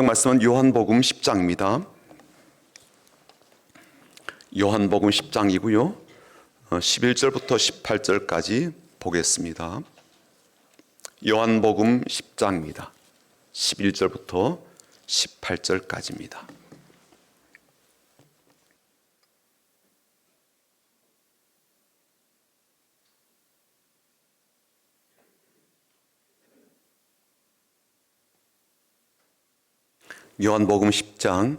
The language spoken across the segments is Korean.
말씀은 요한복음 10장입니다. 요한복음 10장이고요. 11절부터 18절까지 보겠습니다. 요한복음 10장입니다. 11절부터 18절까지입니다. 요한복음 10장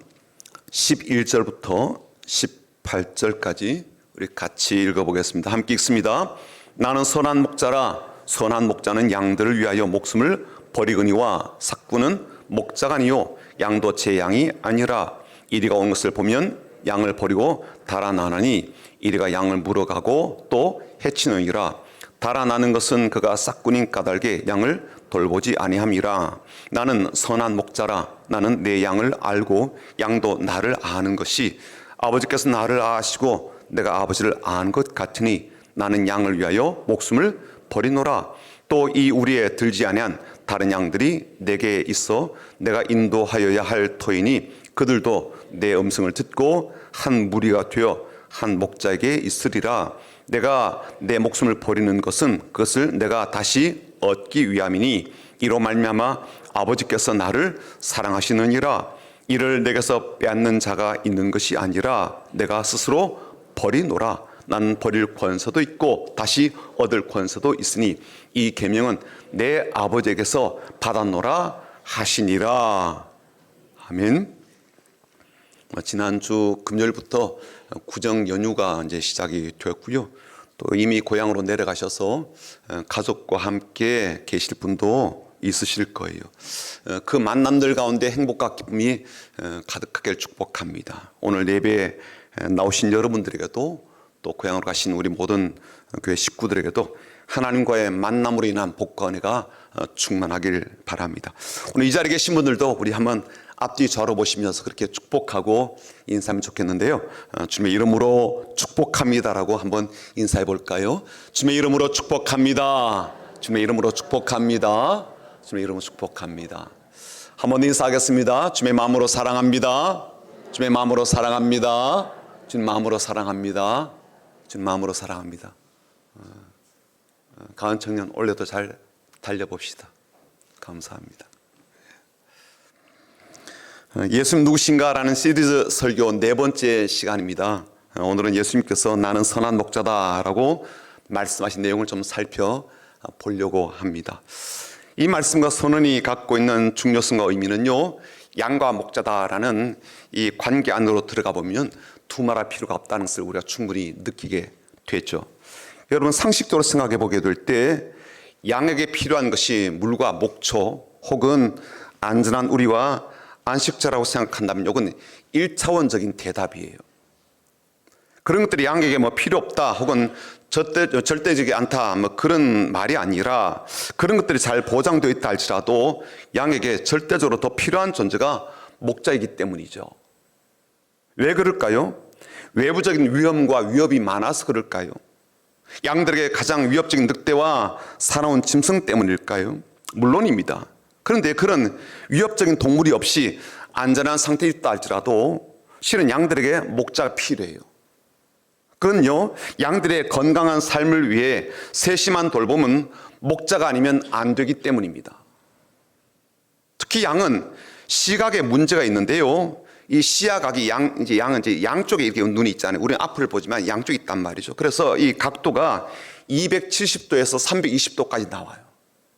11절부터 18절까지 우리 같이 읽어보겠습니다. 함께 읽습니다. 나는 선한 목자라. 선한 목자는 양들을 위하여 목숨을 버리거니와 삭구는 목자가 아니요 양도 제 양이 아니라. 이리가 온 것을 보면 양을 버리고 달아나느니 이리가 양을 물어가고 또 해치느니라. 달아나는 것은 그가 삭군인 까닭에 양을 돌보지 아니함이라. 나는 선한 목자라. 나는 내 양을 알고 양도 나를 아는 것이 아버지께서 나를 아시고 내가 아버지를 아는 것 같으니 나는 양을 위하여 목숨을 버리노라. 또 이 우리에 들지 아니한 다른 양들이 내게 있어 내가 인도하여야 할 터이니 그들도 내 음성을 듣고 한 무리가 되어 한 목자에게 있으리라. 내가 내 목숨을 버리는 것은 그것을 내가 다시 얻기 위함이니 이로 말미암아 아버지께서 나를 사랑하시느니라. 이를 내게서 빼앗는 자가 있는 것이 아니라 내가 스스로 버리노라. 나는 버릴 권세도 있고 다시 얻을 권세도 있으니 이 계명은 내 아버지에게서 받았노라 하시니라. 아멘. 지난주 금요일부터 구정 연휴가 이제 시작이 되었고요. 또 이미 고향으로 내려가셔서 가족과 함께 계실 분도 있으실 거예요. 그 만남들 가운데 행복과 기쁨이 가득하길 축복합니다. 오늘 예배에 나오신 여러분들에게도 또 고향으로 가신 우리 모든 교회 식구들에게도 하나님과의 만남으로 인한 복과 은혜가 충만하길 바랍니다. 오늘 이 자리에 계신 분들도 우리 한번 앞뒤 좌로 보시면서 그렇게 축복하고 인사하면 좋겠는데요. 주님의 이름으로 축복합니다라고 한번 인사해 볼까요? 주님의 이름으로 축복합니다. 주님의 이름으로 축복합니다. 주님의 이름으로 축복합니다. 한번 인사하겠습니다. 주님의 마음으로 사랑합니다. 주님의 마음으로 사랑합니다. 주님 마음으로 사랑합니다. 주님 마음으로 사랑합니다. 가은 청년 올해도 잘 달려봅시다. 감사합니다. 예수님 누구신가? 라는 시리즈 설교 네 번째 시간입니다. 오늘은 예수님께서 나는 선한 목자다 라고 말씀하신 내용을 좀 살펴보려고 합니다. 이 말씀과 선언이 갖고 있는 중요성과 의미는요, 양과 목자다라는 이 관계 안으로 들어가 보면 두말할 필요가 없다는 것을 우리가 충분히 느끼게 되죠. 여러분, 상식적으로 생각해 보게 될 때 양에게 필요한 것이 물과 목초 혹은 안전한 우리와 안식처라고 생각한다면 이건 1차원적인 대답이에요. 그런 것들이 양에게 뭐 필요 없다 혹은 절대적이지 않다 뭐 그런 말이 아니라 그런 것들이 잘 보장되어 있다 할지라도 양에게 절대적으로 더 필요한 존재가 목자이기 때문이죠. 왜 그럴까요? 외부적인 위험과 위협이 많아서 그럴까요? 양들에게 가장 위협적인 늑대와 사나운 짐승 때문일까요? 물론입니다. 그런데 그런 위협적인 동물이 없이 안전한 상태에 있다 할지라도 실은 양들에게 목자가 필요해요. 그건요, 양들의 건강한 삶을 위해 세심한 돌봄은 목자가 아니면 안 되기 때문입니다. 특히 양은 시각에 문제가 있는데요. 이 시야각이 양은 이제 양쪽에 이렇게 눈이 있잖아요. 우리는 앞을 보지만 양쪽이 있단 말이죠. 그래서 이 각도가 270도에서 320도까지 나와요.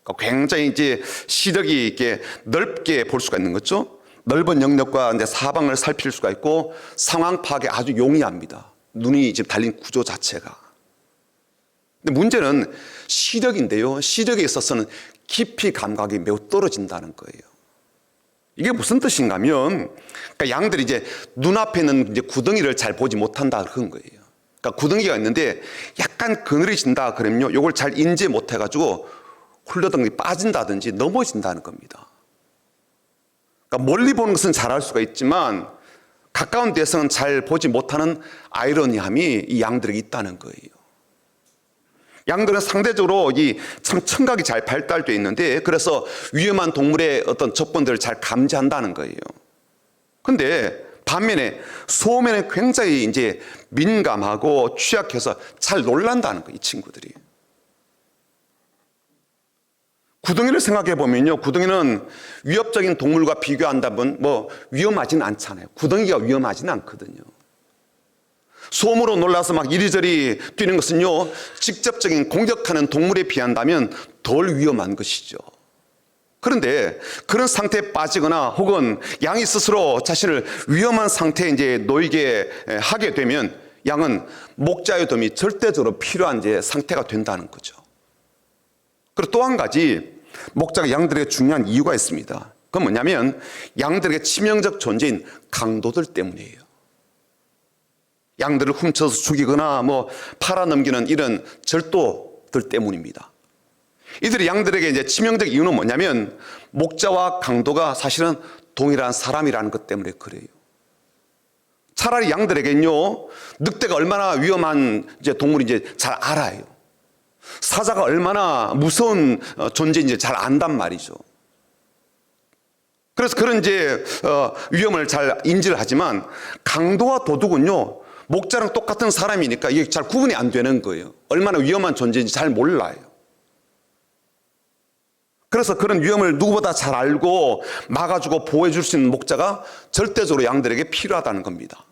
그러니까 굉장히 이제 시력이 이렇게 넓게 볼 수가 있는 거죠. 넓은 영역과 이제 사방을 살필 수가 있고 상황 파악에 아주 용이합니다. 눈이 지금 달린 구조 자체가. 근데 문제는 시력인데요. 시력에 있어서는 깊이 감각이 매우 떨어진다는 거예요. 이게 무슨 뜻인가 하면, 그러니까 양들이 이제 눈앞에 있는 이제 구덩이를 잘 보지 못한다 그런 거예요. 그러니까 구덩이가 있는데 약간 그늘해진다 그러면요, 이걸 잘 인지 못해가지고 훌러덩이 빠진다든지 넘어진다는 겁니다. 그러니까 멀리 보는 것은 잘 알 수가 있지만 가까운 데서는 잘 보지 못하는 아이러니함이 이 양들에게 있다는 거예요. 양들은 상대적으로 이 참 청각이 잘 발달되어 있는데, 그래서 위험한 동물의 어떤 접근들을 잘 감지한다는 거예요. 근데 반면에 소음에는 굉장히 이제 민감하고 취약해서 잘 놀란다는 거예요, 이 친구들이. 구덩이를 생각해 보면요, 구덩이는 위협적인 동물과 비교한다면 뭐 위험하진 않잖아요. 구덩이가 위험하진 않거든요. 소음으로 놀라서 막 이리저리 뛰는 것은요, 직접적인 공격하는 동물에 비한다면 덜 위험한 것이죠. 그런데 그런 상태에 빠지거나 혹은 양이 스스로 자신을 위험한 상태에 이제 놓이게 하게 되면 양은 목자의 도움이 절대적으로 필요한 이제 상태가 된다는 거죠. 그리고 또 한 가지 목자가 양들에게 중요한 이유가 있습니다. 그건 뭐냐면 양들에게 치명적 존재인 강도들 때문이에요. 양들을 훔쳐서 죽이거나 뭐 팔아넘기는 이런 절도들 때문입니다. 이들이 양들에게 이제 치명적 이유는 뭐냐면 목자와 강도가 사실은 동일한 사람이라는 것 때문에 그래요. 차라리 양들에게는요, 늑대가 얼마나 위험한 이제 동물인지 잘 알아요. 사자가 얼마나 무서운 존재인지 잘 안단 말이죠. 그래서 그런 이제 위험을 잘 인지를 하지만 강도와 도둑은요, 목자랑 똑같은 사람이니까 이게 잘 구분이 안 되는 거예요. 얼마나 위험한 존재인지 잘 몰라요. 그래서 그런 위험을 누구보다 잘 알고 막아주고 보호해 줄 수 있는 목자가 절대적으로 양들에게 필요하다는 겁니다.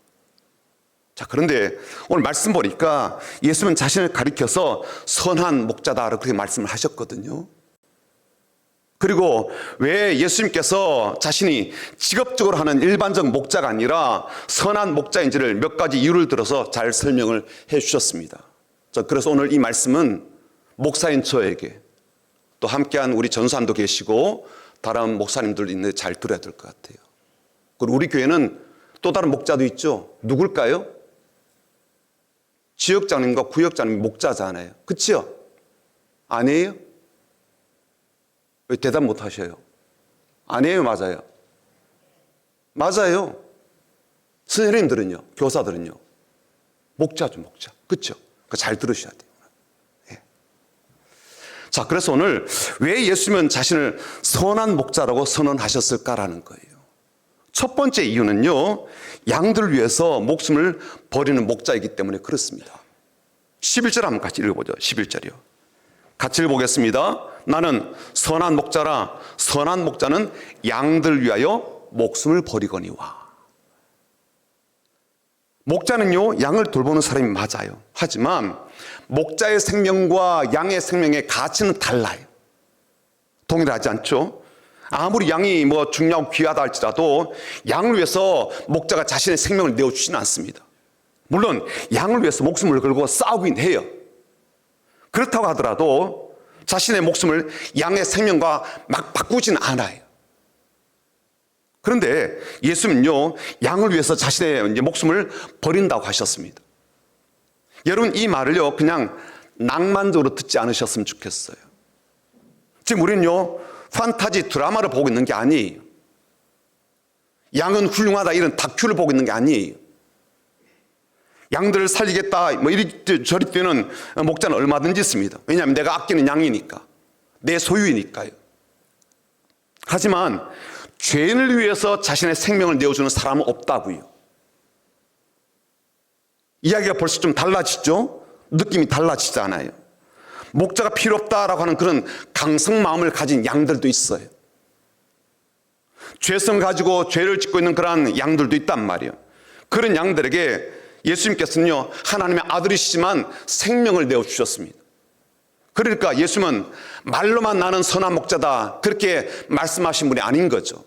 자, 그런데 오늘 말씀 보니까 예수님은 자신을 가리켜서 선한 목자다 그렇게 말씀을 하셨거든요. 그리고 왜 예수님께서 자신이 직업적으로 하는 일반적 목자가 아니라 선한 목자인지를 몇 가지 이유를 들어서 잘 설명을 해 주셨습니다. 그래서 오늘 이 말씀은 목사인 저에게 또 함께한 우리 전수환도 계시고 다른 목사님들도 있는데 잘 들어야 될 것 같아요. 그리고 우리 교회는 또 다른 목자도 있죠. 누굴까요? 지역장님과 구역장님 목자잖아요. 그치요? 아니에요? 왜 대답 못 하셔요? 아니에요? 맞아요? 맞아요. 선생님들은요? 교사들은요? 목자죠, 목자. 그쵸? 잘 들으셔야 돼요. 예. 자, 그래서 오늘 왜 예수님은 자신을 선한 목자라고 선언하셨을까라는 거예요. 첫 번째 이유는요, 양들을 위해서 목숨을 버리는 목자이기 때문에 그렇습니다. 11절 한번 같이 읽어보죠. 11절이요. 같이 읽어보겠습니다. 나는 선한 목자라. 선한 목자는 양들 위하여 목숨을 버리거니와. 목자는요, 양을 돌보는 사람이 맞아요. 하지만 목자의 생명과 양의 생명의 가치는 달라요. 동일하지 않죠? 아무리 양이 뭐 중요하고 귀하다 할지라도 양을 위해서 목자가 자신의 생명을 내어주지는 않습니다. 물론 양을 위해서 목숨을 걸고 싸우긴 해요. 그렇다고 하더라도 자신의 목숨을 양의 생명과 막 바꾸지는 않아요. 그런데 예수님은요, 양을 위해서 자신의 이제 목숨을 버린다고 하셨습니다. 여러분, 이 말을요, 그냥 낭만적으로 듣지 않으셨으면 좋겠어요. 지금 우리는요, 판타지 드라마를 보고 있는 게 아니에요. 양은 훌륭하다 이런 다큐를 보고 있는 게 아니에요. 양들을 살리겠다 뭐 이리 저리 뛰는 목자는 얼마든지 있습니다. 왜냐하면 내가 아끼는 양이니까, 내 소유이니까요. 하지만 죄인을 위해서 자신의 생명을 내어주는 사람은 없다고요. 이야기가 벌써 좀 달라지죠? 느낌이 달라지잖아요. 목자가 필요 없다라고 하는 그런 강성 마음을 가진 양들도 있어요. 죄성 가지고 죄를 짓고 있는 그러한 양들도 있단 말이에요. 그런 양들에게 예수님께서는요, 하나님의 아들이시지만 생명을 내어주셨습니다. 그러니까 예수님은 말로만 나는 선한 목자다 그렇게 말씀하신 분이 아닌 거죠.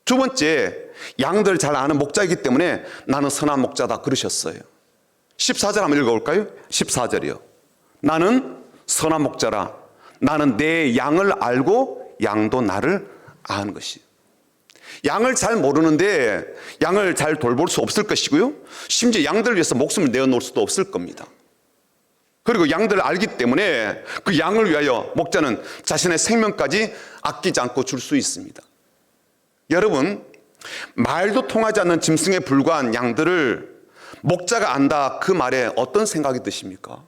두 번째, 양들 잘 아는 목자이기 때문에 나는 선한 목자다 그러셨어요. 14절 한번 읽어볼까요? 14절이요. 나는 선한 목자라. 나는 내 양을 알고 양도 나를 아는 것이에요. 양을 잘 모르는데 양을 잘 돌볼 수 없을 것이고요, 심지어 양들을 위해서 목숨을 내어놓을 수도 없을 겁니다. 그리고 양들을 알기 때문에 그 양을 위하여 목자는 자신의 생명까지 아끼지 않고 줄 수 있습니다. 여러분, 말도 통하지 않는 짐승에 불과한 양들을 목자가 안다 그 말에 어떤 생각이 드십니까?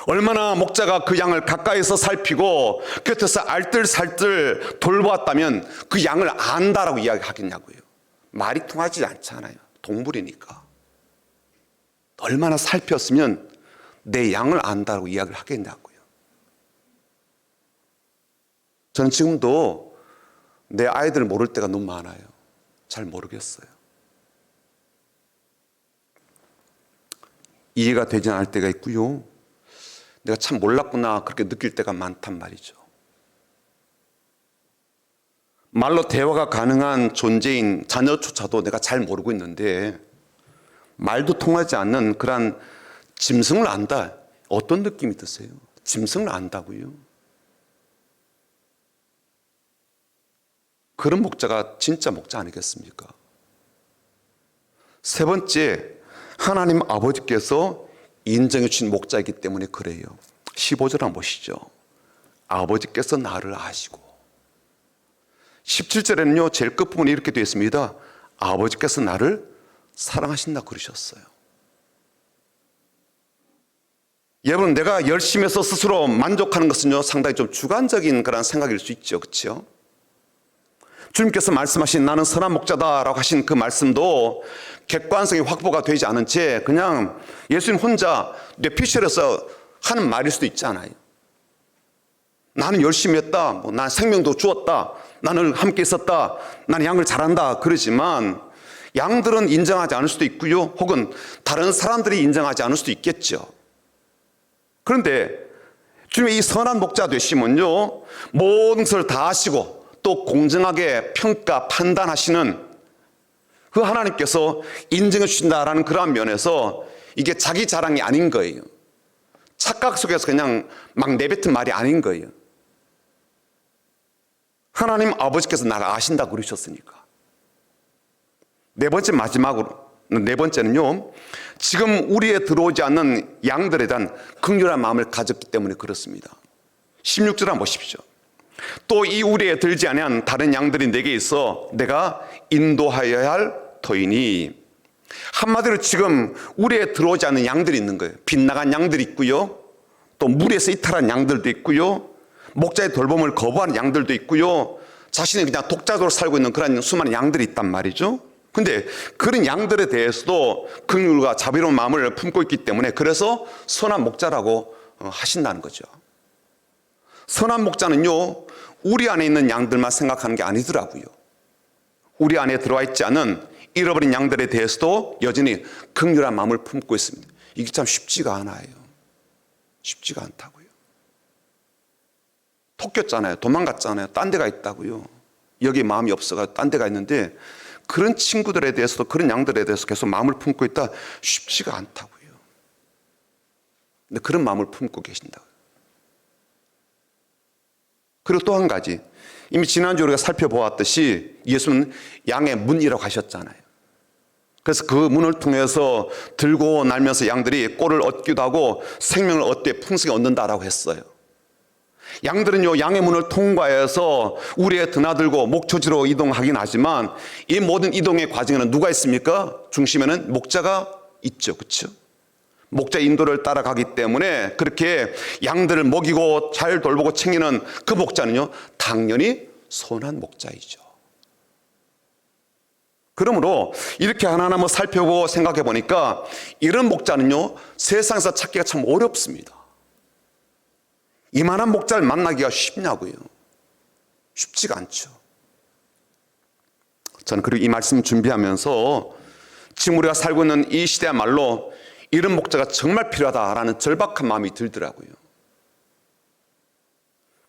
얼마나 목자가 그 양을 가까이서 살피고 곁에서 알뜰살뜰 돌보았다면 그 양을 안다라고 이야기하겠냐고요. 말이 통하지 않잖아요. 동물이니까. 얼마나 살폈으면 내 양을 안다라고 이야기를 하겠냐고요. 저는 지금도 내 아이들을 모를 때가 너무 많아요. 잘 모르겠어요. 이해가 되지 않을 때가 있고요. 내가 참 몰랐구나 그렇게 느낄 때가 많단 말이죠. 말로 대화가 가능한 존재인 자녀조차도 내가 잘 모르고 있는데 말도 통하지 않는 그런 짐승을 안다. 어떤 느낌이 드세요? 짐승을 안다고요? 그런 목자가 진짜 목자 아니겠습니까? 세 번째, 하나님 아버지께서 인정해 주신 목자이기 때문에 그래요. 15절 한번 보시죠. 아버지께서 나를 아시고. 17절에는요, 제일 끝부분에 이렇게 되어 있습니다. 아버지께서 나를 사랑하신다 그러셨어요. 여러분, 내가 열심히 해서 스스로 만족하는 것은요, 상당히 좀 주관적인 그런 생각일 수 있죠. 그렇죠? 주님께서 말씀하신 나는 선한 목자다라고 하신 그 말씀도 객관성이 확보가 되지 않은 채 그냥 예수님 혼자 뇌피셜에서 하는 말일 수도 있잖아요. 나는 열심히 했다. 난 생명도 주었다. 나는 함께 있었다. 나는 양을 잘한다. 그러지만 양들은 인정하지 않을 수도 있고요. 혹은 다른 사람들이 인정하지 않을 수도 있겠죠. 그런데 주님의 이 선한 목자 되시면요, 모든 것을 다 아시고 또 공정하게 평가 판단하시는 그 하나님께서 인정해 주신다라는 그러한 면에서 이게 자기 자랑이 아닌 거예요. 착각 속에서 그냥 막 내뱉은 말이 아닌 거예요. 하나님 아버지께서 나를 아신다고 그러셨으니까. 네 번째, 마지막으로 네 번째는요, 지금 우리에 들어오지 않는 양들에 대한 긍휼한 마음을 가졌기 때문에 그렇습니다. 16절 한번 보십시오. 또 이 우리에 들지 아니한 다른 양들이 내게 있어 내가 인도하여야 할 터이니. 한마디로 지금 우리에 들어오지 않는 양들이 있는 거예요. 빗나간 양들이 있고요, 또 물에서 이탈한 양들도 있고요, 목자의 돌봄을 거부하는 양들도 있고요, 자신이 그냥 독자적으로 살고 있는 그런 수많은 양들이 있단 말이죠. 근데 그런 양들에 대해서도 긍휼과 자비로운 마음을 품고 있기 때문에 그래서 선한 목자라고 하신다는 거죠. 선한 목자는요, 우리 안에 있는 양들만 생각하는 게 아니더라고요. 우리 안에 들어와 있지 않은 잃어버린 양들에 대해서도 여전히 긍휼한 마음을 품고 있습니다. 이게 참 쉽지가 않아요. 쉽지가 않다고요. 톡겼잖아요. 도망갔잖아요. 딴 데가 있다고요. 여기에 마음이 없어가 딴 데가 있는데 그런 친구들에 대해서도 그런 양들에 대해서 계속 마음을 품고 있다. 쉽지가 않다고요. 근데 그런 마음을 품고 계신다고요. 그리고 또 한 가지, 이미 지난주 우리가 살펴보았듯이 예수는 양의 문이라고 하셨잖아요. 그래서 그 문을 통해서 들고 날면서 양들이 꼴을 얻기도 하고 생명을 얻되 풍성히 얻는다라고 했어요. 양들은요, 양의 문을 통과해서 우리에 드나들고 목초지로 이동하긴 하지만 이 모든 이동의 과정에는 누가 있습니까? 중심에는 목자가 있죠. 그렇죠? 목자 인도를 따라가기 때문에 그렇게 양들을 먹이고 잘 돌보고 챙기는 그 목자는요, 당연히 선한 목자이죠. 그러므로 이렇게 하나하나 살펴보고 생각해 보니까 이런 목자는요, 세상에서 찾기가 참 어렵습니다. 이만한 목자를 만나기가 쉽냐고요. 쉽지가 않죠. 저는 그리고 이 말씀 준비하면서 지금 우리가 살고 있는 이 시대야말로 이런 목자가 정말 필요하다라는 절박한 마음이 들더라고요.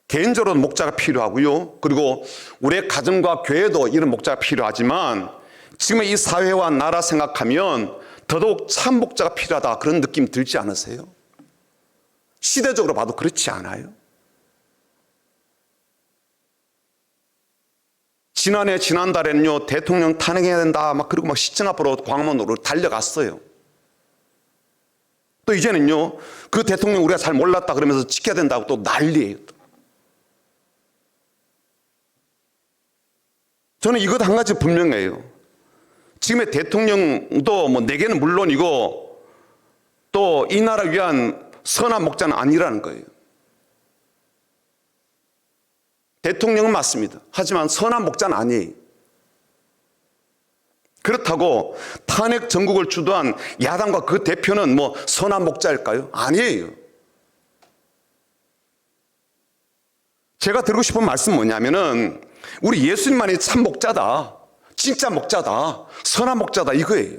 개인적으로 목자가 필요하고요, 그리고 우리의 가정과 교회도 이런 목자가 필요하지만 지금의 이 사회와 나라 생각하면 더더욱 참 목자가 필요하다 그런 느낌 들지 않으세요? 시대적으로 봐도 그렇지 않아요? 지난달에는요, 대통령 탄핵해야 된다 그리고 시청 앞으로 광화문으로 달려갔어요. 또 이제는요, 그 대통령 우리가 잘 몰랐다 그러면서 지켜야 된다고 또 난리예요. 저는 이것 한 가지 분명해요. 지금의 대통령도 내게는 물론이고 또 이 나라 위한 선한 목자는 아니라는 거예요. 대통령은 맞습니다. 하지만 선한 목자는 아니에요. 그렇다고 탄핵 정국을 주도한 야당과 그 대표는 뭐 선한 목자일까요? 아니에요. 제가 드리고 싶은 말씀은 뭐냐면은 우리 예수님만이 참 목자다, 진짜 목자다, 선한 목자다 이거예요.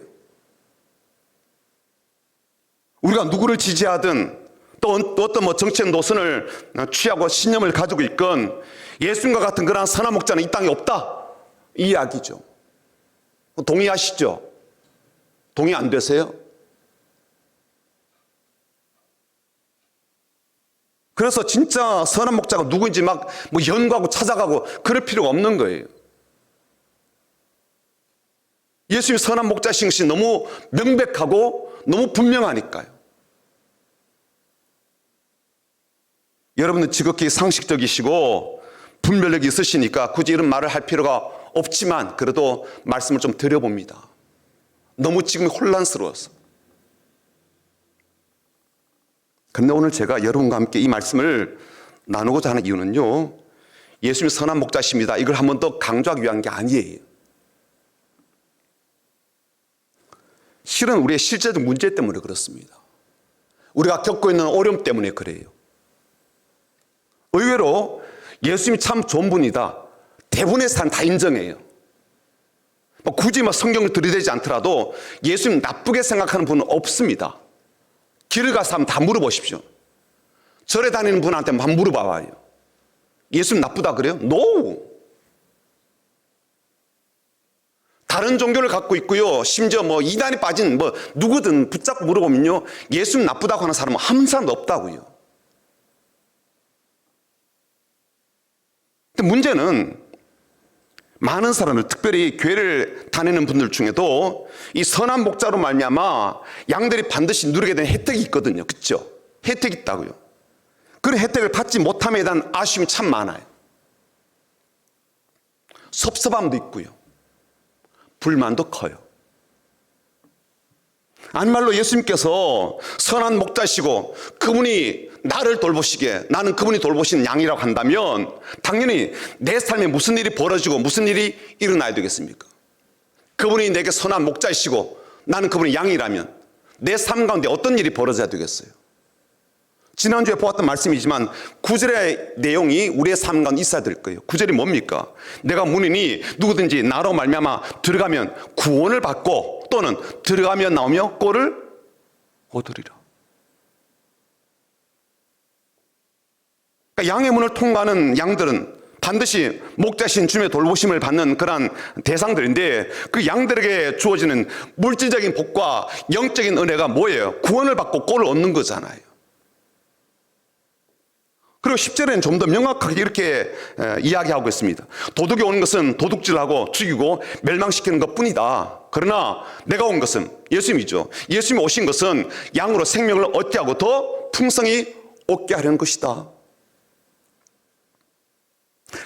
우리가 누구를 지지하든 또 어떤 뭐 정책 노선을 취하고 신념을 가지고 있건 예수님과 같은 그러한 선한 목자는 이 땅에 없다 이 이야기죠. 동의하시죠? 동의 안 되세요? 그래서 진짜 선한 목자가 누구인지 막 뭐 연구하고 찾아가고 그럴 필요가 없는 거예요. 예수님이 선한 목자신 것이 너무 명백하고 너무 분명하니까요. 여러분은 지극히 상식적이시고 분별력이 있으시니까 굳이 이런 말을 할 필요가 없지만 그래도 말씀을 좀 드려봅니다. 너무 지금 혼란스러워서. 그런데 오늘 제가 여러분과 함께 이 말씀을 나누고자 하는 이유는요, 예수님이 선한 목자십니다, 이걸 한 번 더 강조하기 위한 게 아니에요. 실은 우리의 실제적 문제 때문에 그렇습니다. 우리가 겪고 있는 어려움 때문에 그래요. 의외로 예수님이 참 좋은 분이다, 대부분의 사람 다 인정해요. 굳이 성경을 들이대지 않더라도 예수님 나쁘게 생각하는 분은 없습니다. 길을 가서 한번 다 물어보십시오. 절에 다니는 분한테 한번 물어봐봐요. 예수님 나쁘다 그래요? No! 다른 종교를 갖고 있고요, 심지어 이단에 빠진 누구든 붙잡고 물어보면요, 예수님 나쁘다고 하는 사람은 한 사람도 없다고요. 근데 문제는 많은 사람들, 특별히 교회를 다니는 분들 중에도 이 선한 목자로 말미암아 양들이 반드시 누리게 되는 혜택이 있거든요. 그렇죠? 혜택이 있다고요. 그런 혜택을 받지 못함에 대한 아쉬움이 참 많아요. 섭섭함도 있고요, 불만도 커요. 아니 말로 예수님께서 선한 목자시고 그분이 나를 돌보시게, 나는 그분이 돌보시는 양이라고 한다면 당연히 내 삶에 무슨 일이 벌어지고 무슨 일이 일어나야 되겠습니까? 그분이 내게 선한 목자이시고 나는 그분의 양이라면 내 삶 가운데 어떤 일이 벌어져야 되겠어요? 지난주에 보았던 말씀이지만 9절의 내용이 우리의 삶 가운데 있어야 될 거예요. 9절이 뭡니까? 내가 문이니 누구든지 나로 말미암아 들어가면 구원을 받고 또는 들어가며 나오며 꼴을 얻으리라. 그러니까 양의 문을 통과하는 양들은 반드시 목자신 주님의 돌보심을 받는 그러한 대상들인데, 그 양들에게 주어지는 물질적인 복과 영적인 은혜가 뭐예요? 구원을 받고 꼴을 얻는 거잖아요. 그리고 10절에는 좀 더 명확하게 이렇게 이야기하고 있습니다. 도둑이 오는 것은 도둑질하고 죽이고 멸망시키는 것뿐이다. 그러나 내가 온 것은, 예수님이죠, 예수님이 오신 것은 양으로 생명을 얻게 하고 더 풍성히 얻게 하려는 것이다.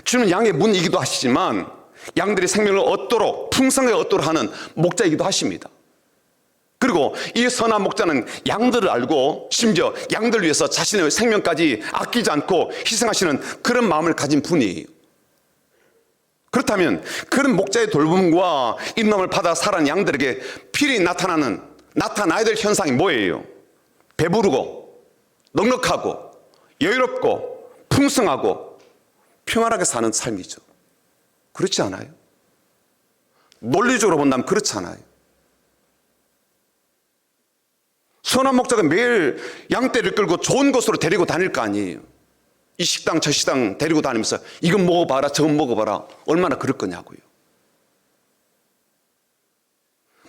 주는 양의 문이기도 하시지만 양들이 생명을 얻도록, 풍성하게 얻도록 하는 목자이기도 하십니다. 그리고 이 선한 목자는 양들을 알고 심지어 양들을 위해서 자신의 생명까지 아끼지 않고 희생하시는 그런 마음을 가진 분이에요. 그렇다면 그런 목자의 돌봄과 인nom을 받아 살아가는 양들에게 필히 나타나야 될 현상이 뭐예요? 배부르고 넉넉하고 여유롭고 풍성하고 평안하게 사는 삶이죠. 그렇지 않아요? 논리적으로 본다면 그렇지 않아요. 선한 목자가 매일 양떼를 끌고 좋은 곳으로 데리고 다닐 거 아니에요. 이 식당 저 식당 데리고 다니면서 이건 먹어봐라 저건 먹어봐라, 얼마나 그럴 거냐고요.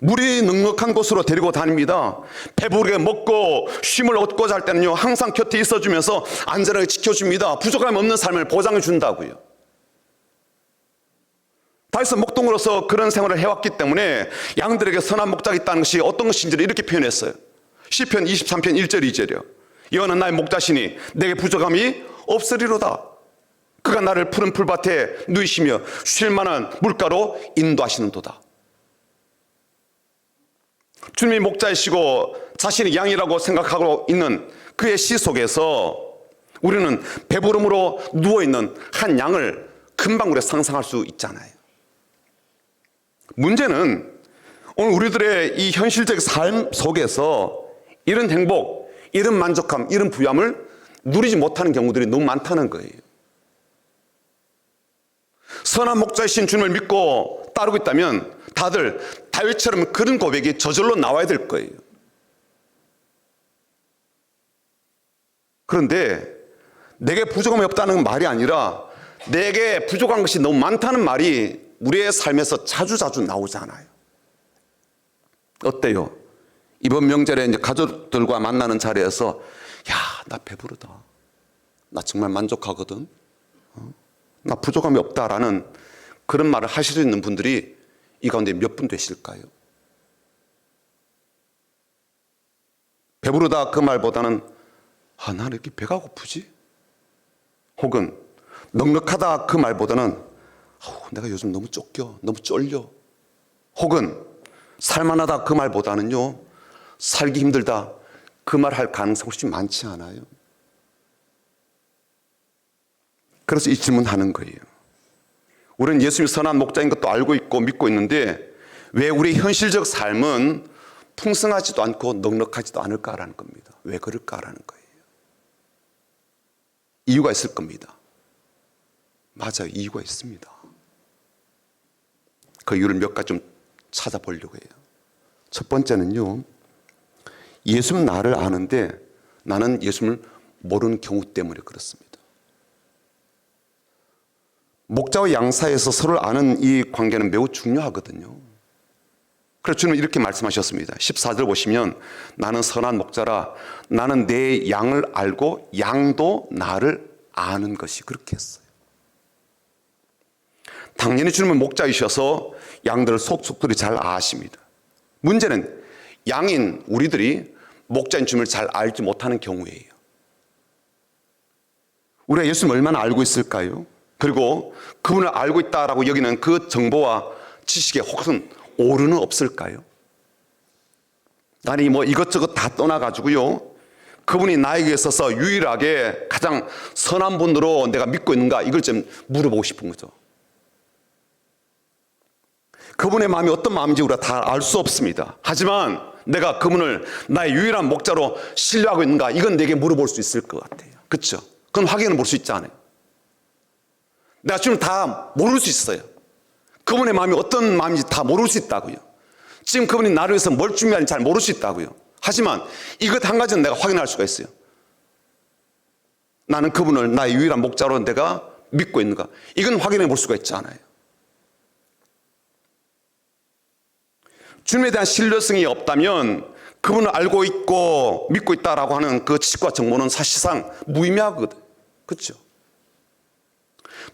물이 넉넉한 곳으로 데리고 다닙니다. 배부르게 먹고 쉼을 얻고자 할 때는요, 항상 곁에 있어주면서 안전하게 지켜줍니다. 부족함이 없는 삶을 보장해 준다고요. 다윗은 목동으로서 그런 생활을 해왔기 때문에 양들에게 선한 목자가 있다는 것이 어떤 것인지를 이렇게 표현했어요. 시편 23편 1절 2절이요. 여호와는 나의 목자시니 내게 부족함이 없으리로다. 그가 나를 푸른 풀밭에 누이시며 쉴 만한 물가로 인도하시는도다. 주님이 목자이시고 자신이 양이라고 생각하고 있는 그의 시 속에서 우리는 배부름으로 누워있는 한 양을 금방 우리가 상상할 수 있잖아요. 문제는 오늘 우리들의 이 현실적 삶 속에서 이런 행복, 이런 만족함, 이런 부유함을 누리지 못하는 경우들이 너무 많다는 거예요. 선한 목자이신 주님을 믿고 따르고 있다면 다들 다윗처럼 그런 고백이 저절로 나와야 될 거예요. 그런데 내게 부족함이 없다는 말이 아니라 내게 부족한 것이 너무 많다는 말이 우리의 삶에서 자주자주 나오잖아요. 어때요? 이번 명절에 이제 가족들과 만나는 자리에서 야, 나 배부르다. 나 정말 만족하거든. 나 부족함이 없다라는 그런 말을 하실 수 있는 분들이 이 가운데 몇 분 되실까요? 배부르다 그 말보다는 나는 이렇게 배가 고프지? 혹은 넉넉하다 그 말보다는 내가 요즘 너무 쫓겨, 너무 쫄려. 혹은 살만하다 그 말보다는요, 살기 힘들다 그 말 할 가능성이 훨씬 많지 않아요? 그래서 이 질문하는 거예요. 우리는 예수님이 선한 목자인 것도 알고 있고 믿고 있는데 왜 우리 현실적 삶은 풍성하지도 않고 넉넉하지도 않을까라는 겁니다. 왜 그럴까라는 거예요. 이유가 있을 겁니다. 맞아요. 이유가 있습니다. 그 이유를 몇 가지 좀 찾아보려고 해요. 첫 번째는요, 예수는 나를 아는데 나는 예수님을 모르는 경우 때문에 그렇습니다. 목자와 양 사이에서 서로를 아는 이 관계는 매우 중요하거든요. 그래서 주님은 이렇게 말씀하셨습니다. 14절 보시면 나는 선한 목자라 나는 내 양을 알고 양도 나를 아는 것이 그렇게 했어요. 당연히 주님은 목자이셔서 양들을 속속들이 잘 아십니다. 문제는 양인 우리들이 목자인 주님을 잘 알지 못하는 경우예요. 우리가 예수님을 얼마나 알고 있을까요? 그리고 그분을 알고 있다라고 여기는 그 정보와 지식에 혹은 오류는 없을까요? 아니 이것저것 다 떠나가지고요, 그분이 나에게 있어서 유일하게 가장 선한 분으로 내가 믿고 있는가, 이걸 좀 물어보고 싶은 거죠. 그분의 마음이 어떤 마음인지 우리가 다 알 수 없습니다. 하지만 내가 그분을 나의 유일한 목자로 신뢰하고 있는가, 이건 내게 물어볼 수 있을 것 같아요. 그렇죠? 그건 확인해 볼 수 있잖아요. 내가 지금 다 모를 수 있어요. 그분의 마음이 어떤 마음인지 다 모를 수 있다고요. 지금 그분이 나를 위해서 뭘 준비하는지 잘 모를 수 있다고요. 하지만 이것 한 가지는 내가 확인할 수가 있어요. 나는 그분을 나의 유일한 목자로 내가 믿고 있는가, 이건 확인해 볼 수가 있잖아요. 주님에 대한 신뢰성이 없다면 그분을 알고 있고 믿고 있다라고 하는 그 지식과 정보는 사실상 무의미하거든요. 그렇죠?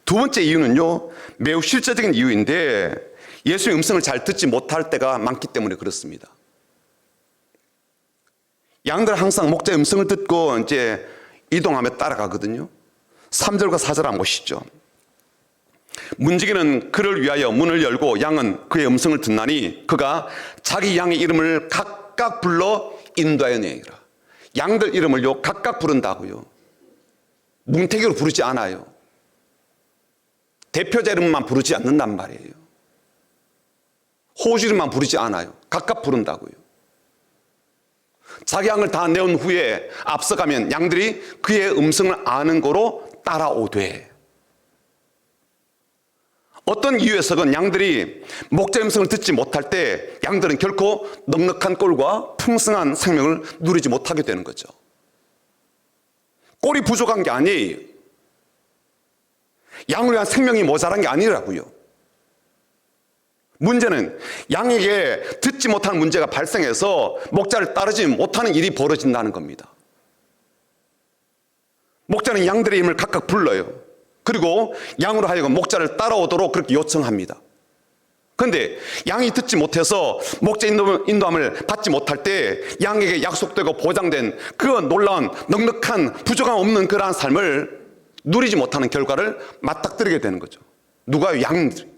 두 번째 이유는요, 매우 실제적인 이유인데 예수의 음성을 잘 듣지 못할 때가 많기 때문에 그렇습니다. 양들은 항상 목자의 음성을 듣고 이제 이동하며 따라가거든요. 3절과 4절 한번 보시죠. 문지기는 그를 위하여 문을 열고 양은 그의 음성을 듣나니 그가 자기 양의 이름을 각각 불러 인도하여 내니라. 양들 이름을요 각각 부른다고요. 뭉태기로 부르지 않아요. 대표자 이름만 부르지 않는단 말이에요. 호주 이름만 부르지 않아요. 각각 부른다고요. 자기 양을 다 내온 후에 앞서가면 양들이 그의 음성을 아는 거로 따라오되, 어떤 이유에서건 양들이 목자의 음성을 듣지 못할 때 양들은 결코 넉넉한 꼴과 풍성한 생명을 누리지 못하게 되는 거죠. 꼴이 부족한 게 아니에요. 양을 위한 생명이 모자란 게 아니라고요. 문제는 양에게 듣지 못하는 문제가 발생해서 목자를 따르지 못하는 일이 벌어진다는 겁니다. 목자는 양들의 이름을 각각 불러요. 그리고 양으로 하여금 목자를 따라오도록 그렇게 요청합니다. 그런데 양이 듣지 못해서 목자 인도함을 받지 못할 때 양에게 약속되고 보장된 그 놀라운 넉넉한 부족함 없는 그러한 삶을 누리지 못하는 결과를 맞닥뜨리게 되는 거죠. 누가요? 양들이.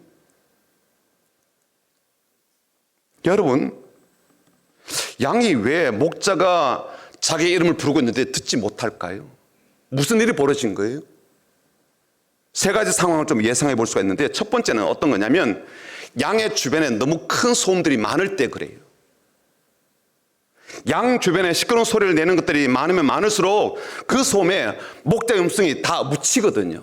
여러분, 양이 왜 목자가 자기 이름을 부르고 있는데 듣지 못할까요? 무슨 일이 벌어진 거예요? 세 가지 상황을 좀 예상해 볼 수가 있는데, 첫 번째는 어떤 거냐면 양의 주변에 너무 큰 소음들이 많을 때 그래요. 양 주변에 시끄러운 소리를 내는 것들이 많으면 많을수록 그 소음에 목자의 음성이 다 묻히거든요.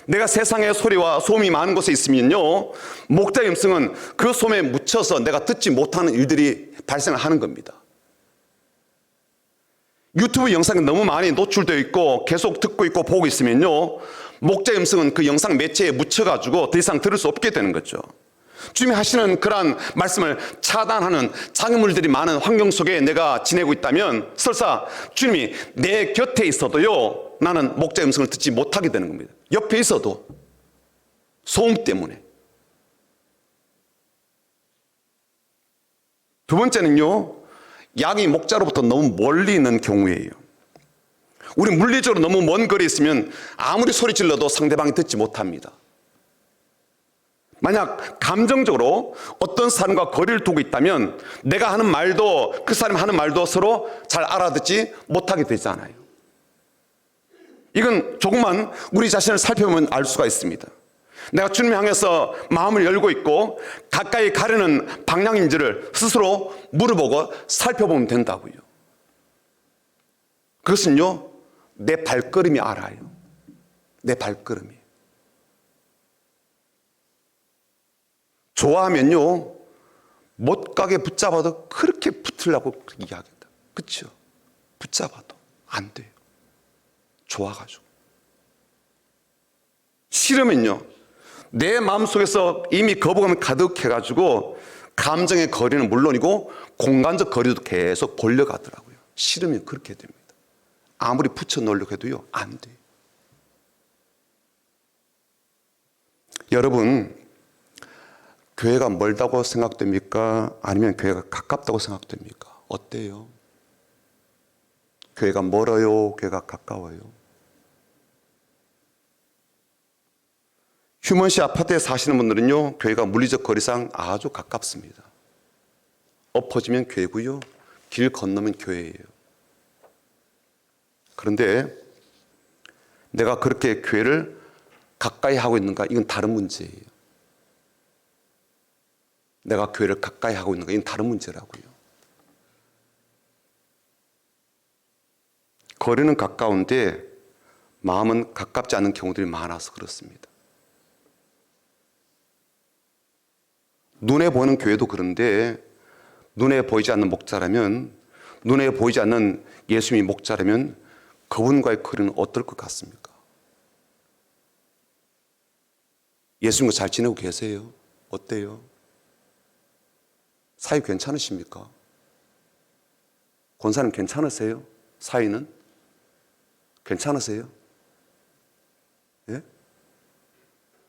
내가 세상에 소리와 소음이 많은 곳에 있으면요, 목자의 음성은 그 소음에 묻혀서 내가 듣지 못하는 일들이 발생을 하는 겁니다. 유튜브 영상이 너무 많이 노출되어 있고 계속 듣고 있고 보고 있으면요, 목자의 음성은 그 영상 매체에 묻혀가지고 더 이상 들을 수 없게 되는 거죠. 주님이 하시는 그러한 말씀을 차단하는 장애물들이 많은 환경 속에 내가 지내고 있다면 설사 주님이 내 곁에 있어도요, 나는 목자의 음성을 듣지 못하게 되는 겁니다. 옆에 있어도 소음 때문에. 두 번째는요, 양이 목자로부터 너무 멀리 있는 경우예요. 우리 물리적으로 너무 먼 거리에 있으면 아무리 소리 질러도 상대방이 듣지 못합니다. 만약 감정적으로 어떤 사람과 거리를 두고 있다면 내가 하는 말도 그 사람이 하는 말도 서로 잘 알아듣지 못하게 되잖아요. 이건 조금만 우리 자신을 살펴보면 알 수가 있습니다. 내가 주님 향해서 마음을 열고 있고 가까이 가려는 방향인지를 스스로 물어보고 살펴보면 된다고요. 그것은요, 내 발걸음이 알아요. 내 발걸음이. 좋아하면요, 못 가게 붙잡아도 그렇게 붙으려고 이야기한다. 그렇죠? 붙잡아도 안 돼요. 좋아가지고. 싫으면요, 내 마음속에서 이미 거부감이 가득해가지고 감정의 거리는 물론이고 공간적 거리도 계속 벌려가더라고요. 싫으면 그렇게 됩니다. 아무리 붙여놓으려고 해도요, 안 돼요. 여러분, 교회가 멀다고 생각됩니까? 아니면 교회가 가깝다고 생각됩니까? 어때요? 교회가 멀어요? 교회가 가까워요? 휴먼시 아파트에 사시는 분들은요, 교회가 물리적 거리상 아주 가깝습니다. 엎어지면 교회고요, 길 건너면 교회예요. 그런데 내가 그렇게 교회를 가까이 하고 있는가? 이건 다른 문제예요. 내가 교회를 가까이 하고 있는가? 이건 다른 문제라고요. 거리는 가까운데 마음은 가깝지 않은 경우들이 많아서 그렇습니다. 눈에 보이는 교회도 그런데 눈에 보이지 않는 목자라면, 눈에 보이지 않는 예수님이 목자라면 그분과의 거리는 어떨 것 같습니까? 예수님과 잘 지내고 계세요? 어때요? 사이 괜찮으십니까? 권사님 괜찮으세요? 사이는? 괜찮으세요? 예?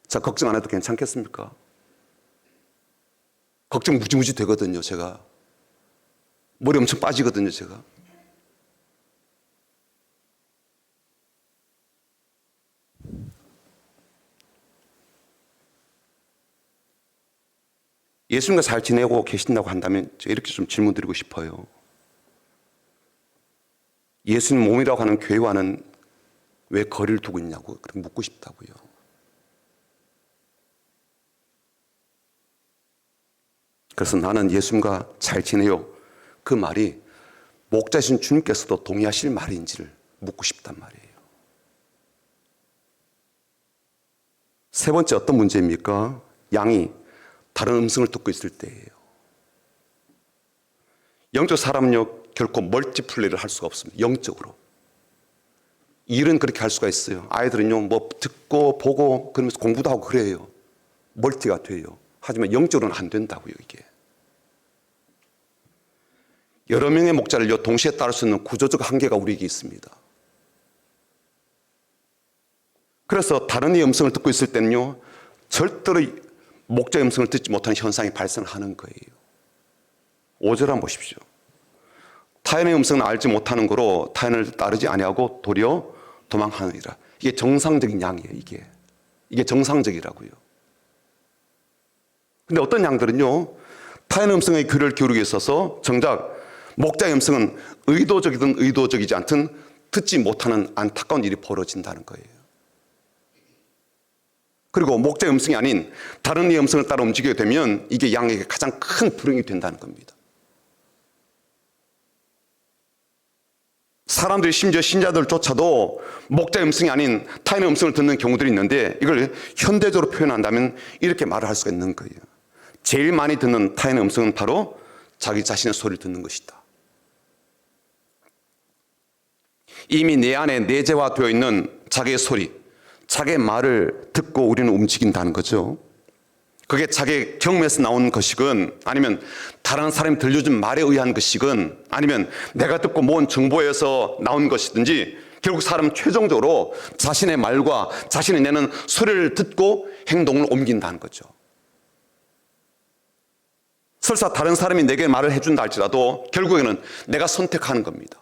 자, 걱정 안 해도 괜찮겠습니까? 걱정 무지무지 되거든요, 제가. 머리 엄청 빠지거든요, 제가. 예수님과 잘 지내고 계신다고 한다면 제가 이렇게 좀 질문 드리고 싶어요. 예수님 몸이라고 하는 교회와는 왜 거리를 두고 있냐고 그렇게 묻고 싶다고요. 그래서 나는 예수님과 잘 지내요. 그 말이 목자신 주님께서도 동의하실 말인지를 묻고 싶단 말이에요. 세 번째 어떤 문제입니까? 양이 다른 음성을 듣고 있을 때예요. 영적 사람은요, 결코 멀티플레이를 할 수가 없습니다. 영적으로. 일은 그렇게 할 수가 있어요. 아이들은요, 뭐 듣고 보고 그러면서 공부도 하고 그래요. 멀티가 돼요. 하지만 영적으로는 안 된다고요, 이게. 여러 명의 목자를 동시에 따를 수 있는 구조적 한계가 우리에게 있습니다. 그래서 다른 이의 음성을 듣고 있을 때는요, 절대로 목자의 음성을 듣지 못하는 현상이 발생하는 거예요. 5절 한번 보십시오. 타인의 음성을 알지 못하는 거로 타인을 따르지 아니하고 도리어 도망하느니라. 이게 정상적인 양이에요, 이게. 이게 정상적이라고요. 근데 어떤 양들은요, 타인의 음성에 귀를 기울이기 있어서 정작 목자의 음성은 의도적이든 의도적이지 않든 듣지 못하는 안타까운 일이 벌어진다는 거예요. 그리고 목자의 음성이 아닌 다른 이의 음성을 따라 움직이게 되면 이게 양에게 가장 큰 불행이 된다는 겁니다. 사람들이 심지어 신자들조차도 목자의 음성이 아닌 타인의 음성을 듣는 경우들이 있는데 이걸 현대적으로 표현한다면 이렇게 말을 할 수가 있는 거예요. 제일 많이 듣는 타인의 음성은 바로 자기 자신의 소리를 듣는 것이다. 이미 내 안에 내재화되어 있는 자기의 소리, 자기의 말을 듣고 우리는 움직인다는 거죠. 그게 자기의 경험에서 나온 것이건 아니면 다른 사람이 들려준 말에 의한 것이건 아니면 내가 듣고 모은 정보에서 나온 것이든지 결국 사람은 최종적으로 자신의 말과 자신이 내는 소리를 듣고 행동을 옮긴다는 거죠. 설사 다른 사람이 내게 말을 해준다 할지라도 결국에는 내가 선택하는 겁니다.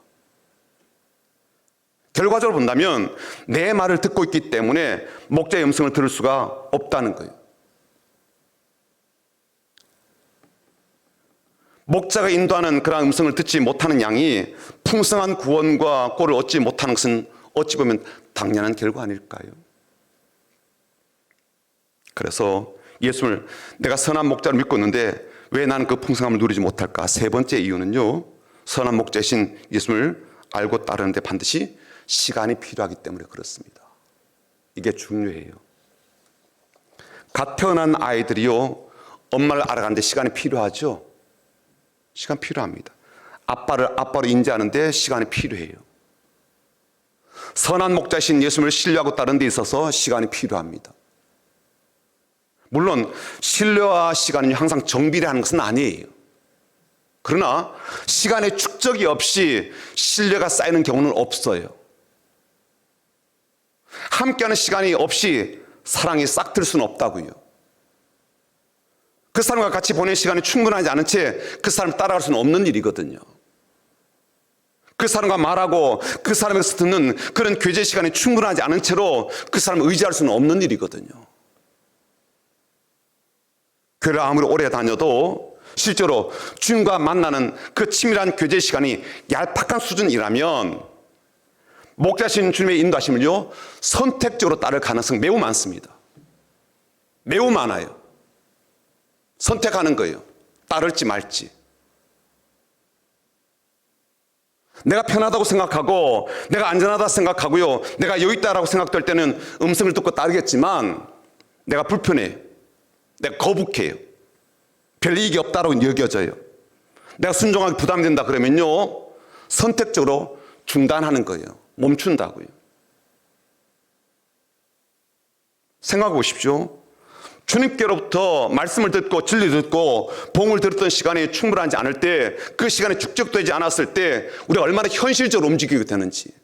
결과적으로 본다면 내 말을 듣고 있기 때문에 목자의 음성을 들을 수가 없다는 거예요. 목자가 인도하는 그런 음성을 듣지 못하는 양이 풍성한 구원과 꼴을 얻지 못하는 것은 어찌 보면 당연한 결과 아닐까요? 그래서 예수를 내가 선한 목자를 믿고 있는데 왜 나는 그 풍성함을 누리지 못할까? 세 번째 이유는요, 선한 목자이신 예수를 알고 따르는데 반드시 시간이 필요하기 때문에 그렇습니다. 이게 중요해요. 갓 태어난 아이들이요, 엄마를 알아가는데 시간이 필요하죠. 시간 필요합니다. 아빠를 아빠로 인지하는데 시간이 필요해요. 선한 목자이신 예수님을 신뢰하고 따르는 데 있어서 시간이 필요합니다. 물론 신뢰와 시간은 항상 정비례하는 것은 아니에요. 그러나 시간의 축적이 없이 신뢰가 쌓이는 경우는 없어요. 함께하는 시간이 없이 사랑이 싹틀 수는 없다고요. 그 사람과 같이 보낸 시간이 충분하지 않은 채 그 사람을 따라갈 수는 없는 일이거든요. 그 사람과 말하고 그 사람에게서 듣는 그런 교제 시간이 충분하지 않은 채로 그 사람을 의지할 수는 없는 일이거든요. 교회를 아무리 오래 다녀도 실제로 주님과 만나는 그 치밀한 교제 시간이 얄팍한 수준이라면 목자신 주님의 인도하심을요, 선택적으로 따를 가능성이 매우 많습니다. 매우 많아요. 선택하는 거예요. 따를지 말지. 내가 편하다고 생각하고 내가 안전하다고 생각하고요, 내가 여유 있다라고 생각될 때는 음성을 듣고 따르겠지만 내가 불편해, 내가 거북해요, 별 이익이 없다고 여겨져요, 내가 순종하기 부담이 된다 그러면요, 선택적으로 중단하는 거예요. 멈춘다고요. 생각해 보십시오. 주님께로부터 말씀을 듣고 진리를 듣고 복음을 들었던 시간이 충분하지 않을 때, 그 시간이 축적되지 않았을 때 우리가 얼마나 현실적으로 움직이게 되는지,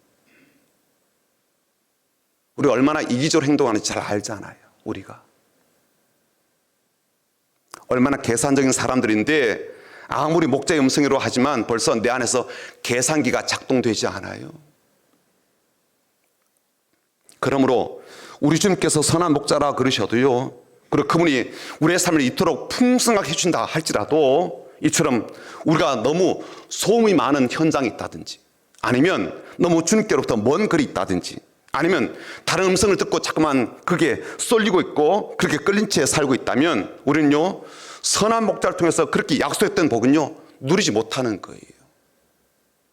우리가 얼마나 이기적으로 행동하는지 잘 알잖아요. 우리가 얼마나 계산적인 사람들인데 아무리 목자의 음성으로 하지만 벌써 내 안에서 계산기가 작동되지 않아요. 그러므로 우리 주님께서 선한 목자라 그러셔도요, 그리고 그분이 우리의 삶을 이토록 풍성하게 해준다 할지라도 이처럼 우리가 너무 소음이 많은 현장이 있다든지 아니면 너무 주님께로부터 먼 거리 있다든지 아니면 다른 음성을 듣고 자꾸만 그게 쏠리고 있고 그렇게 끌린 채 살고 있다면 우리는요, 선한 목자를 통해서 그렇게 약속했던 복은요, 누리지 못하는 거예요.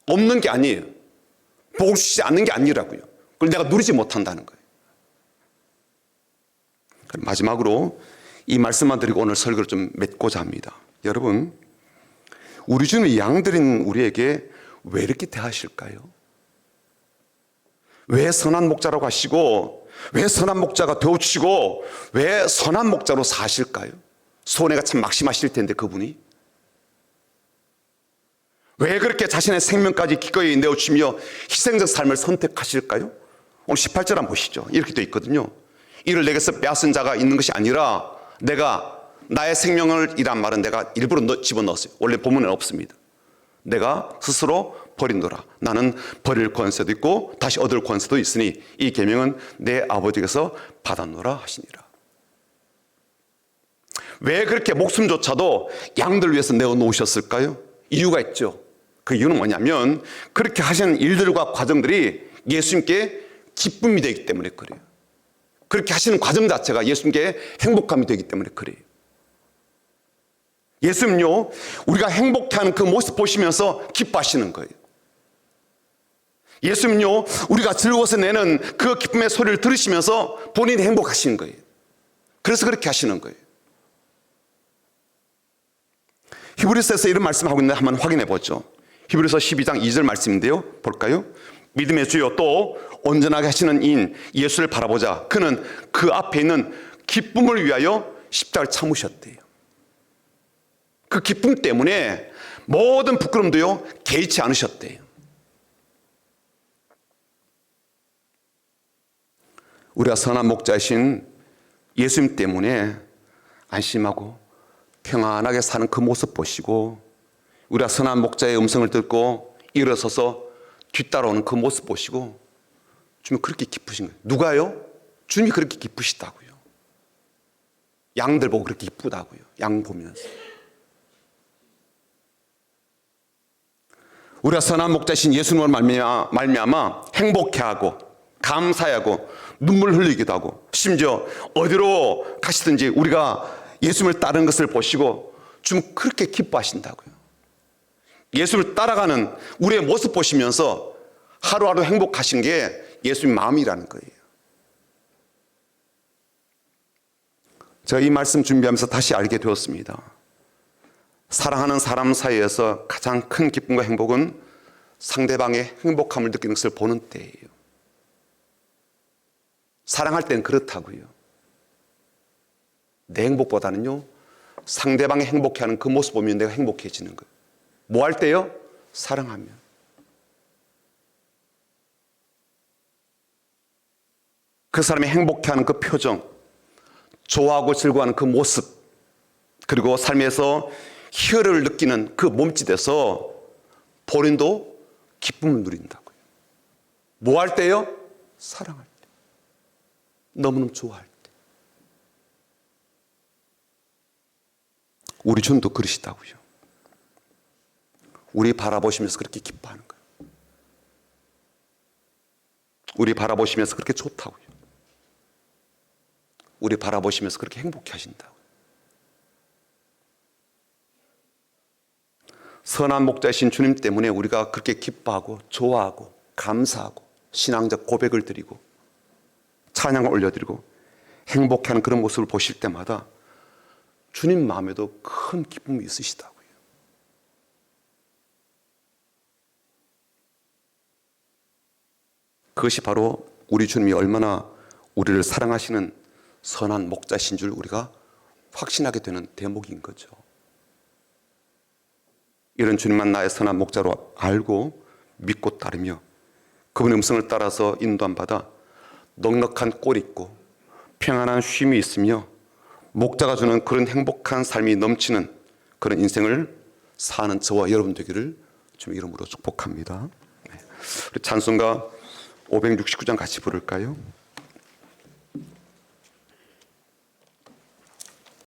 없는 게 아니에요. 복을 주시지 않는 게 아니라고요. 그걸 내가 누리지 못한다는 거예요. 마지막으로 이 말씀만 드리고 오늘 설교를 좀 맺고자 합니다. 여러분, 우리 주님의 양들인 우리에게 왜 이렇게 대하실까요? 왜 선한 목자라고 하시고 왜 선한 목자가 되어주시고 왜 선한 목자로 사실까요? 손해가 참 막심하실 텐데 그분이 왜 그렇게 자신의 생명까지 기꺼이 내어주시며 희생적 삶을 선택하실까요? 오늘 18절 한번 보시죠. 이렇게 되어 있거든요. 이를 내게서 빼앗은 자가 있는 것이 아니라 내가 나의 생명을 이란 말은 내가 일부러 집어넣었어요. 원래 본문에는 없습니다. 내가 스스로 버린노라. 나는 버릴 권세도 있고 다시 얻을 권세도 있으니 이 계명은 내 아버지께서 받았노라 하시니라. 왜 그렇게 목숨조차도 양들 위해서 내어놓으셨을까요? 이유가 있죠. 그 이유는 뭐냐면 그렇게 하시는 일들과 과정들이 예수님께 기쁨이 되기 때문에 그래요. 그렇게 하시는 과정 자체가 예수님께 행복감이 되기 때문에 그래요. 예수님요, 우리가 행복해하는 그 모습 보시면서 기뻐하시는 거예요. 예수님요, 우리가 즐거워서 내는 그 기쁨의 소리를 들으시면서 본인이 행복하시는 거예요. 그래서 그렇게 하시는 거예요. 히브리서에서 이런 말씀하고 있는데 한번 확인해 보죠. 히브리서 12장 2절 말씀인데요. 볼까요? 믿음의 주요 또 온전하게 하시는 이인 예수를 바라보자. 그는 그 앞에 있는 기쁨을 위하여 십자가를 참으셨대요. 그 기쁨 때문에 모든 부끄럼도요 개의치 않으셨대요. 우리가 선한 목자이신 예수님 때문에 안심하고 평안하게 사는 그 모습 보시고, 우리가 선한 목자의 음성을 듣고 일어서서 뒤따라오는 그 모습 보시고 주님이 그렇게 기쁘신 거예요. 누가요? 주님이 그렇게 기쁘시다고요. 양들 보고 그렇게 기쁘다고요. 양 보면서. 우리가 선한 목자이신 예수님을 말미암아 행복해하고 감사하고 눈물 흘리기도 하고, 심지어 어디로 가시든지 우리가 예수님을 따르는 것을 보시고 주님 그렇게 기뻐하신다고요. 예수를 따라가는 우리의 모습 보시면서 하루하루 행복하신 게 예수님 마음이라는 거예요. 제가 이 말씀 준비하면서 다시 알게 되었습니다. 사랑하는 사람 사이에서 가장 큰 기쁨과 행복은 상대방의 행복함을 느끼는 것을 보는 때예요. 사랑할 때는 그렇다고요. 내 행복보다는요, 상대방이 행복해하는 그 모습 보면 내가 행복해지는 거예요. 뭐 할 때요? 사랑하면. 그 사람이 행복해하는 그 표정, 좋아하고 즐거워하는 그 모습, 그리고 삶에서 희열을 느끼는 그 몸짓에서 본인도 기쁨을 누린다고요. 뭐 할 때요? 사랑할 때. 너무너무 좋아할 때. 우리 주님도 그러시다고요. 우리 바라보시면서 그렇게 기뻐하는 거예요. 우리 바라보시면서 그렇게 좋다고요. 우리 바라보시면서 그렇게 행복해 하신다고요. 선한 목자이신 주님 때문에 우리가 그렇게 기뻐하고 좋아하고 감사하고 신앙적 고백을 드리고 찬양을 올려드리고 행복해하는 그런 모습을 보실 때마다 주님 마음에도 큰 기쁨이 있으시다고요. 그것이 바로 우리 주님이 얼마나 우리를 사랑하시는 선한 목자신 줄 우리가 확신하게 되는 대목인 거죠. 이런 주님만 나의 선한 목자로 알고 믿고 따르며 그분의 음성을 따라서 인도함 받아 넉넉한 꼴이 있고 평안한 쉼이 있으며 목자가 주는 그런 행복한 삶이 넘치는 그런 인생을 사는 저와 여러분 되기를 주님 이름으로 축복합니다. 우리 찬송가 569장 같이 부를까요?